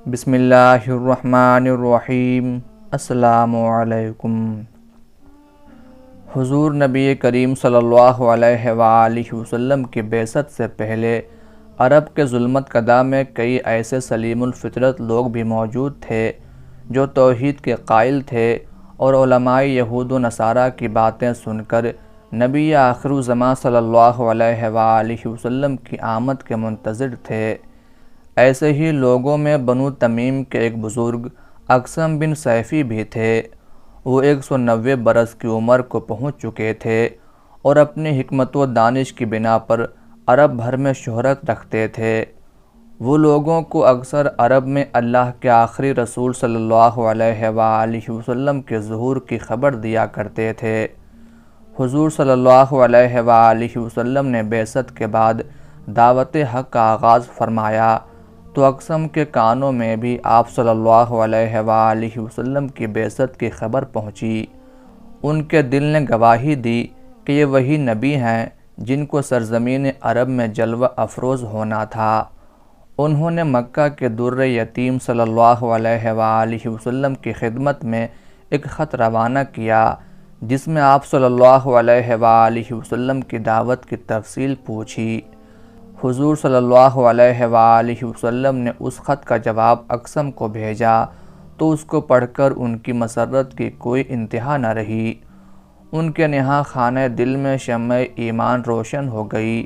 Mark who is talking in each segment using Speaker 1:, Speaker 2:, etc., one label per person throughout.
Speaker 1: بسم اللہ الرحمن الرحیم۔ السلام علیکم۔ حضور نبی کریم صلی اللہ علیہ وآلہ وسلم کی بعثت سے پہلے عرب کے ظلمت کدہ میں کئی ایسے سلیم الفطرت لوگ بھی موجود تھے جو توحید کے قائل تھے اور علماء یہود و نصارہ کی باتیں سن کر نبی آخر الزماں صلی اللہ علیہ وآلہ وسلم کی آمد کے منتظر تھے۔ ایسے ہی لوگوں میں بنو تمیم کے ایک بزرگ اقسم بن سیفی بھی تھے۔ وہ 190 برس کی عمر کو پہنچ چکے تھے اور اپنی حکمت و دانش کی بنا پر عرب بھر میں شہرت رکھتے تھے۔ وہ لوگوں کو اکثر عرب میں اللہ کے آخری رسول صلی اللہ علیہ وآلہ وسلم کے ظہور کی خبر دیا کرتے تھے۔ حضور صلی اللہ علیہ وآلہ وسلم نے بعثت کے بعد دعوت حق کا آغاز فرمایا تو اقسم کے کانوں میں بھی آپ صلی اللہ علیہ وآلہ وسلم کی بعثت کی خبر پہنچی۔ ان کے دل نے گواہی دی کہ یہ وہی نبی ہیں جن کو سرزمین عرب میں جلوہ افروز ہونا تھا۔ انہوں نے مکہ کے در یتیم صلی اللہ علیہ وآلہ وسلم کی خدمت میں ایک خط روانہ کیا جس میں آپ صلی اللہ علیہ وآلہ وسلم کی دعوت کی تفصیل پوچھی۔ حضور صلی اللہ علیہ وآلہ وسلم نے اس خط کا جواب اقسم کو بھیجا تو اس کو پڑھ کر ان کی مسرت کی کوئی انتہا نہ رہی۔ ان کے نہاں خانہ دل میں شمع ایمان روشن ہو گئی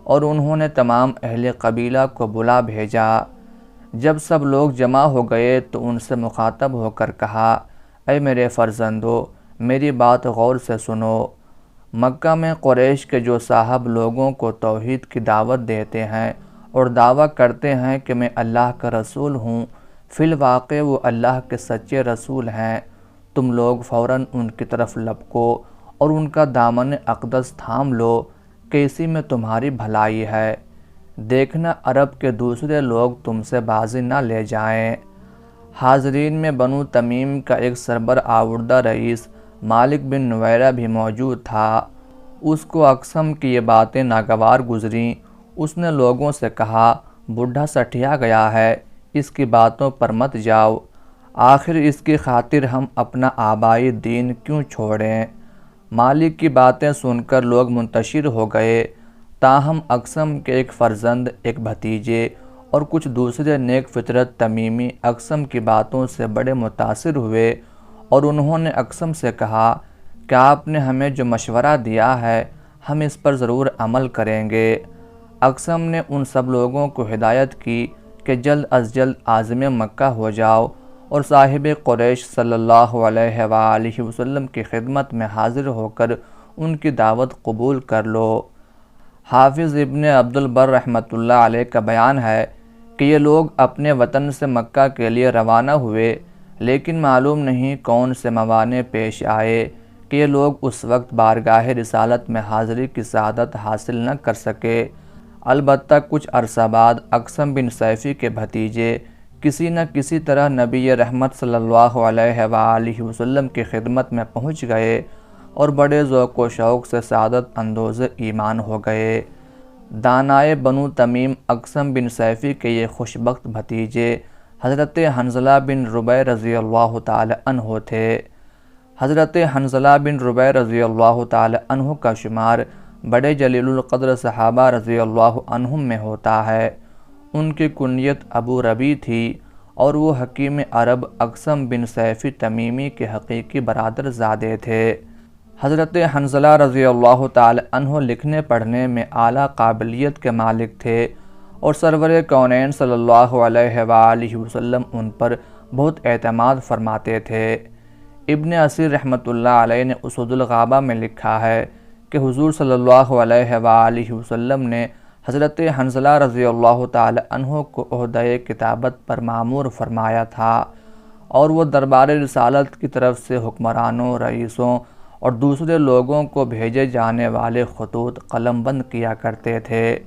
Speaker 1: اور انہوں نے تمام اہل قبیلہ کو بلا بھیجا۔ جب سب لوگ جمع ہو گئے تو ان سے مخاطب ہو کر کہا، اے میرے فرزندو، میری بات غور سے سنو۔ مکہ میں قریش کے جو صاحب لوگوں کو توحید کی دعوت دیتے ہیں اور دعویٰ کرتے ہیں کہ میں اللہ کا رسول ہوں، فی الواقع وہ اللہ کے سچے رسول ہیں، تم لوگ فوراً ان کی طرف لپکو اور ان کا دامن اقدس تھام لو کہ اسی میں تمہاری بھلائی ہے۔ دیکھنا عرب کے دوسرے لوگ تم سے بازی نہ لے جائیں۔ حاضرین میں بنو تمیم کا ایک سربر آوردہ رئیس مالک بن نویرہ بھی موجود تھا۔ اس کو اقسم کی یہ باتیں ناگوار گزریں۔ اس نے لوگوں سے کہا، بوڑھا سٹھیا گیا ہے، اس کی باتوں پر مت جاؤ، آخر اس کی خاطر ہم اپنا آبائی دین کیوں چھوڑیں۔ مالک کی باتیں سن کر لوگ منتشر ہو گئے، تاہم اقسم کے ایک فرزند، ایک بھتیجے اور کچھ دوسرے نیک فطرت تمیمی اقسم کی باتوں سے بڑے متاثر ہوئے اور انہوں نے اقسم سے کہا کہ آپ نے ہمیں جو مشورہ دیا ہے ہم اس پر ضرور عمل کریں گے۔ اقسم نے ان سب لوگوں کو ہدایت کی کہ جلد از جلد عازم مکہ ہو جاؤ اور صاحب قریش صلی اللہ علیہ وآلہ وسلم کی خدمت میں حاضر ہو کر ان کی دعوت قبول کر لو۔ حافظ ابن عبد البر رحمۃ اللہ علیہ کا بیان ہے کہ یہ لوگ اپنے وطن سے مکہ کے لیے روانہ ہوئے، لیکن معلوم نہیں کون سے موانع پیش آئے کہ یہ لوگ اس وقت بارگاہ رسالت میں حاضری کی سعادت حاصل نہ کر سکے۔ البتہ کچھ عرصہ بعد اقسم بن سیفی کے بھتیجے کسی نہ کسی طرح نبی رحمت صلی اللہ علیہ وآلہ وسلم کی خدمت میں پہنچ گئے اور بڑے ذوق و شوق سے سعادت اندوز ایمان ہو گئے۔ دانائے بنو تمیم اقسم بن سیفی کے یہ خوشبخت بھتیجے حضرت حنظلہ بن ربیع رضی اللہ تعالی عنہ تھے۔ حضرت حنظلہ بن ربیع رضی اللہ تعالی عنہ کا شمار بڑے جلیل القدر صحابہ رضی اللہ عنہم میں ہوتا ہے۔ ان کی کنیت ابو ربیع تھی اور وہ حکیم عرب اقسم بن سیفی تمیمی کے حقیقی برادر زادے تھے۔ حضرت حنظلہ رضی اللہ تعالی عنہ لکھنے پڑھنے میں اعلیٰ قابلیت کے مالک تھے اور سرور کونین صلی اللہ علیہ وآلہ وسلم ان پر بہت اعتماد فرماتے تھے۔ ابن اسیر رحمۃ اللہ علیہ نے اسود الغابہ میں لکھا ہے کہ حضور صلی اللہ علیہ وآلہ وسلم نے حضرت حنظلہ رضی اللہ تعالی عنہ کو عہدہ کتابت پر مامور فرمایا تھا اور وہ دربار رسالت کی طرف سے حکمرانوں، رئیسوں اور دوسرے لوگوں کو بھیجے جانے والے خطوط قلم بند کیا کرتے تھے،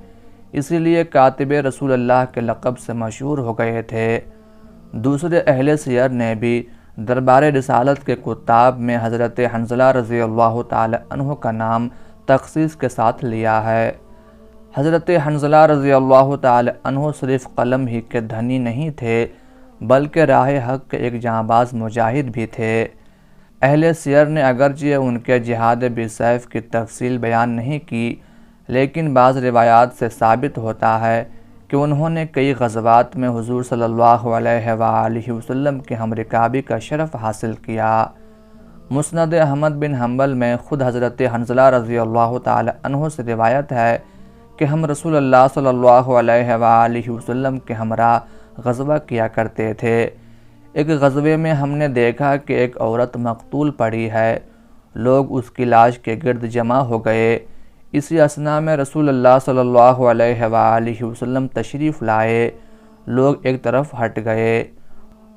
Speaker 1: اسی لیے کاتب رسول اللہ کے لقب سے مشہور ہو گئے تھے۔ دوسرے اہل سیر نے بھی دربار رسالت کے کتاب میں حضرت حنظلہ رضی اللہ تعالی عنہ کا نام تخصیص کے ساتھ لیا ہے۔ حضرت حنظلہ رضی اللہ تعالی عنہ صرف قلم ہی کے دھنی نہیں تھے بلکہ راہ حق کے ایک جانباز مجاہد بھی تھے۔ اہل سیر نے اگرچہ ان کے جہاد بالسیف کی تفصیل بیان نہیں کی، لیکن بعض روایات سے ثابت ہوتا ہے کہ انہوں نے کئی غزوات میں حضور صلی اللہ علیہ وآلہ وسلم کے ہمرکابی کا شرف حاصل کیا۔ مسند احمد بن حنبل میں خود حضرت حنظلہ رضی اللہ تعالی عنہ سے روایت ہے کہ ہم رسول اللہ صلی اللہ علیہ وآلہ وسلم کے ہمراہ غزوہ کیا کرتے تھے۔ ایک غزوے میں ہم نے دیکھا کہ ایک عورت مقتول پڑی ہے۔ لوگ اس کی لاش کے گرد جمع ہو گئے۔ اسی اثناء میں رسول اللہ صلی اللہ علیہ وآلہ وسلم تشریف لائے۔ لوگ ایک طرف ہٹ گئے۔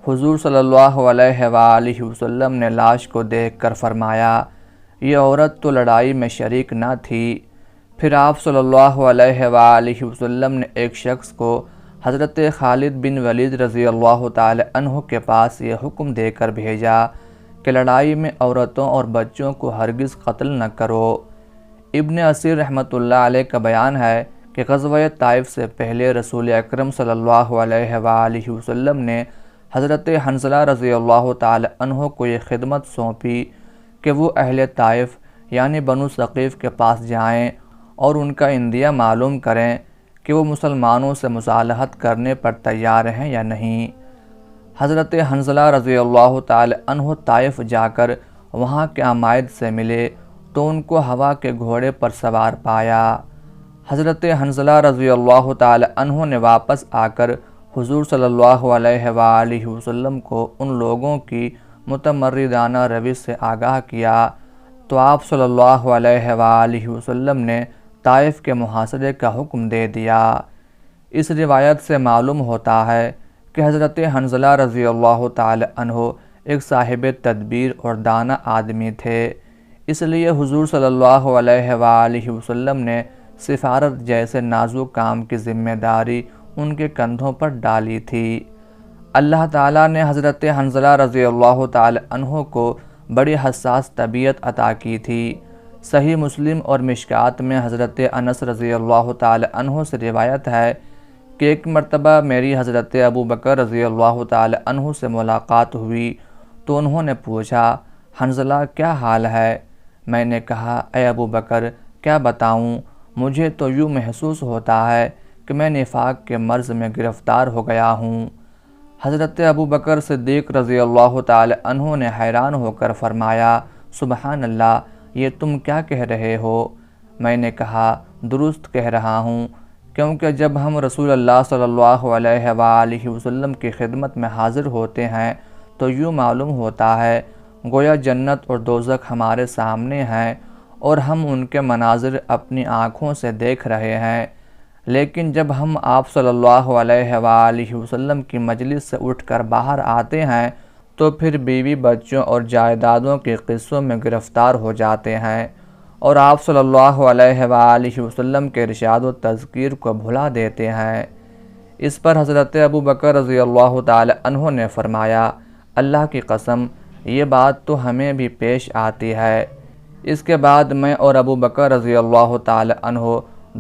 Speaker 1: حضور صلی اللہ علیہ وآلہ وسلم نے لاش کو دیکھ کر فرمایا، یہ عورت تو لڑائی میں شریک نہ تھی۔ پھر آپ صلی اللہ علیہ وآلہ وسلم نے ایک شخص کو حضرت خالد بن ولید رضی اللہ تعالی عنہ کے پاس یہ حکم دے کر بھیجا کہ لڑائی میں عورتوں اور بچوں کو ہرگز قتل نہ کرو۔ ابن اسیر رحمۃ اللہ علیہ کا بیان ہے کہ غزوہ طائف سے پہلے رسول اکرم صلی اللہ علیہ وآلہ وسلم نے حضرت حنظلہ رضی اللہ تعالی عنہ کو یہ خدمت سونپی کہ وہ اہل طائف یعنی بنو ثقیف کے پاس جائیں اور ان کا اندیہ معلوم کریں کہ وہ مسلمانوں سے مصالحت کرنے پر تیار ہیں یا نہیں۔ حضرت حنظلہ رضی اللہ تعالی عنہ طائف جا کر وہاں کے عمائد سے ملے تو ان کو ہوا کے گھوڑے پر سوار پایا۔ حضرت حنظلہ رضی اللہ تعالی عنہ نے واپس آ کر حضور صلی اللہ علیہ وآلہ وسلم کو ان لوگوں کی متمردانہ روش سے آگاہ کیا تو آپ صلی اللہ علیہ وآلہ وسلم نے طائف کے محاصرے کا حکم دے دیا۔ اس روایت سے معلوم ہوتا ہے کہ حضرت حنظلہ رضی اللہ تعالی عنہ ایک صاحب تدبیر اور دانا آدمی تھے، اس لیے حضور صلی اللہ علیہ وآلہ وسلم نے سفارت جیسے نازک کام کی ذمہ داری ان کے کندھوں پر ڈالی تھی۔ اللہ تعالیٰ نے حضرت حنظلہ رضی اللہ تعالی عنہ کو بڑی حساس طبیعت عطا کی تھی۔ صحیح مسلم اور مشکات میں حضرت انس رضی اللہ تعالی عنہ سے روایت ہے کہ ایک مرتبہ میری حضرت ابو بکر رضی اللہ تعالی عنہ سے ملاقات ہوئی تو انہوں نے پوچھا، حنظلہ کیا حال ہے؟ میں نے کہا، اے ابو بکر کیا بتاؤں، مجھے تو یوں محسوس ہوتا ہے کہ میں نفاق کے مرض میں گرفتار ہو گیا ہوں۔ حضرت ابو بکر صدیق رضی اللہ تعالی عنہ نے حیران ہو کر فرمایا، سبحان اللہ، یہ تم کیا کہہ رہے ہو؟ میں نے کہا، درست کہہ رہا ہوں، کیونکہ جب ہم رسول اللہ صلی اللہ علیہ وآلہ وسلم کی خدمت میں حاضر ہوتے ہیں تو یوں معلوم ہوتا ہے گویا جنت اور دوزخ ہمارے سامنے ہیں اور ہم ان کے مناظر اپنی آنکھوں سے دیکھ رہے ہیں، لیکن جب ہم آپ صلی اللہ علیہ وآلہ وسلم کی مجلس سے اٹھ کر باہر آتے ہیں تو پھر بیوی بچوں اور جائیدادوں کے قصوں میں گرفتار ہو جاتے ہیں اور آپ صلی اللہ علیہ وآلہ وسلم کے ارشاد و تذکیر کو بھلا دیتے ہیں۔ اس پر حضرت ابو بکر رضی اللہ تعالی عنہ نے فرمایا، اللہ کی قسم یہ بات تو ہمیں بھی پیش آتی ہے۔ اس کے بعد میں اور ابو بکر رضی اللہ تعالی عنہ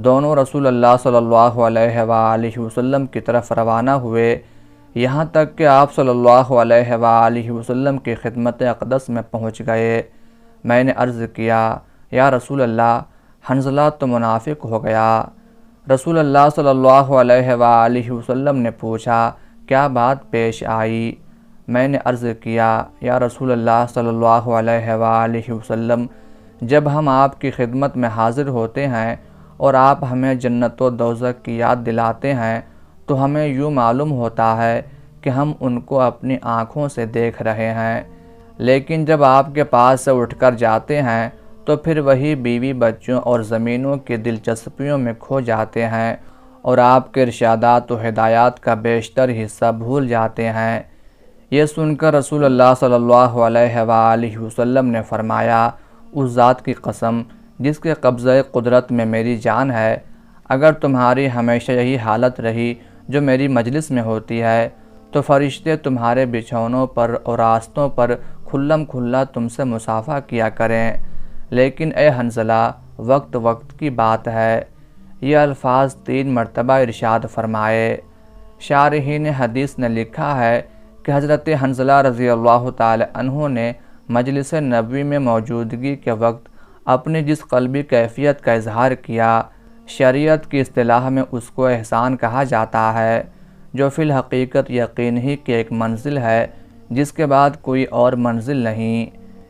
Speaker 1: دونوں رسول اللہ صلی اللہ علیہ وآلہ وسلم کی طرف روانہ ہوئے، یہاں تک کہ آپ صلی اللہ علیہ وآلہ وسلم کی خدمت اقدس میں پہنچ گئے۔ میں نے عرض کیا، یا رسول اللہ، حنظلہ تو منافق ہو گیا۔ رسول اللہ صلی اللہ علیہ وآلہ وسلم نے پوچھا، کیا بات پیش آئی؟ میں نے عرض کیا، یا رسول اللہ صلی اللہ علیہ وآلہ وسلم، جب ہم آپ کی خدمت میں حاضر ہوتے ہیں اور آپ ہمیں جنت و دوزخ کی یاد دلاتے ہیں تو ہمیں یوں معلوم ہوتا ہے کہ ہم ان کو اپنی آنکھوں سے دیکھ رہے ہیں، لیکن جب آپ کے پاس سے اٹھ کر جاتے ہیں تو پھر وہی بیوی بچوں اور زمینوں کی دلچسپیوں میں کھو جاتے ہیں اور آپ کے ارشادات و ہدایات کا بیشتر حصہ بھول جاتے ہیں۔ یہ سن کر رسول اللہ صلی اللہ علیہ وآلہ وسلم نے فرمایا، اس ذات کی قسم جس کے قبضہ قدرت میں میری جان ہے، اگر تمہاری ہمیشہ یہی حالت رہی جو میری مجلس میں ہوتی ہے تو فرشتے تمہارے بچھونوں پر اور راستوں پر کھلم کھلا تم سے مصافحہ کیا کریں، لیکن اے حنظلہ، وقت وقت کی بات ہے۔ یہ الفاظ 3 مرتبہ ارشاد فرمائے۔ شارحین حدیث نے لکھا ہے کہ حضرت حنظلہ رضی اللہ تعالی عنہ نے مجلس نبوی میں موجودگی کے وقت اپنی جس قلبی کیفیت کا اظہار کیا، شریعت کی اصطلاح میں اس کو احسان کہا جاتا ہے، جو فی الحقیقت یقین ہی کی ایک منزل ہے جس کے بعد کوئی اور منزل نہیں۔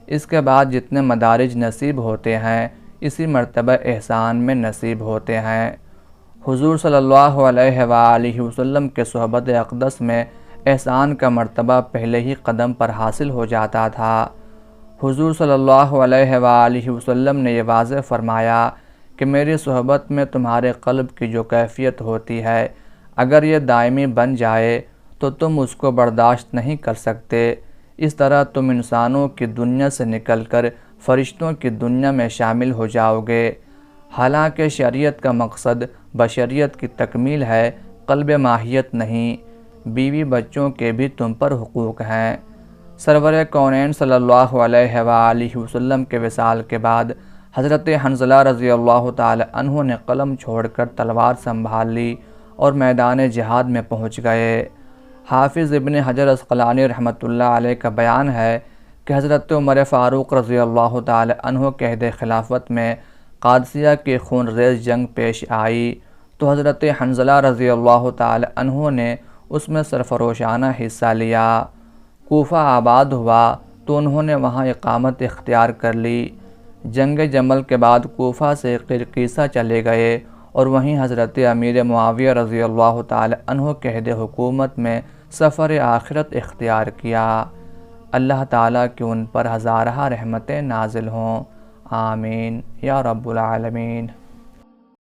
Speaker 1: اس کے بعد جتنے مدارج نصیب ہوتے ہیں اسی مرتبہ احسان میں نصیب ہوتے ہیں۔ حضور صلی اللہ علیہ وآلہ وسلم کے صحبت اقدس میں احسان کا مرتبہ پہلے ہی قدم پر حاصل ہو جاتا تھا۔ حضور صلی اللہ علیہ وآلہ وسلم نے یہ واضح فرمایا کہ میری صحبت میں تمہارے قلب کی جو کیفیت ہوتی ہے، اگر یہ دائمی بن جائے تو تم اس کو برداشت نہیں کر سکتے۔ اس طرح تم انسانوں کی دنیا سے نکل کر فرشتوں کی دنیا میں شامل ہو جاؤ گے۔ حالانکہ شریعت کا مقصد بشریت کی تکمیل ہے، قلب ماہیت نہیں۔ بیوی بچوں کے بھی تم پر حقوق ہیں۔ سرور کونین صلی اللہ علیہ وآلہ وسلم کے وصال کے بعد حضرت حنظلہ رضی اللہ تعالی عنہ نے قلم چھوڑ کر تلوار سنبھال لی اور میدان جہاد میں پہنچ گئے۔ حافظ ابن حجر عسقلانی رحمۃ اللہ علیہ کا بیان ہے کہ حضرت عمر فاروق رضی اللہ تعالی عنہ کے عہد خلافت میں قادسیہ کی خون ریز جنگ پیش آئی تو حضرت حنظلہ رضی اللہ تعالی عنہ نے اس میں سرفروشانہ حصہ لیا۔ کوفہ آباد ہوا تو انہوں نے وہاں اقامت اختیار کر لی۔ جنگ جمل کے بعد کوفہ سے قرقیسہ چلے گئے اور وہیں حضرت امیر معاویہ رضی اللہ تعالی عنہ کے عہد حکومت میں سفر آخرت اختیار کیا۔ اللہ تعالیٰ کی ان پر ہزارہ رحمتیں نازل ہوں، آمین یا رب العالمین۔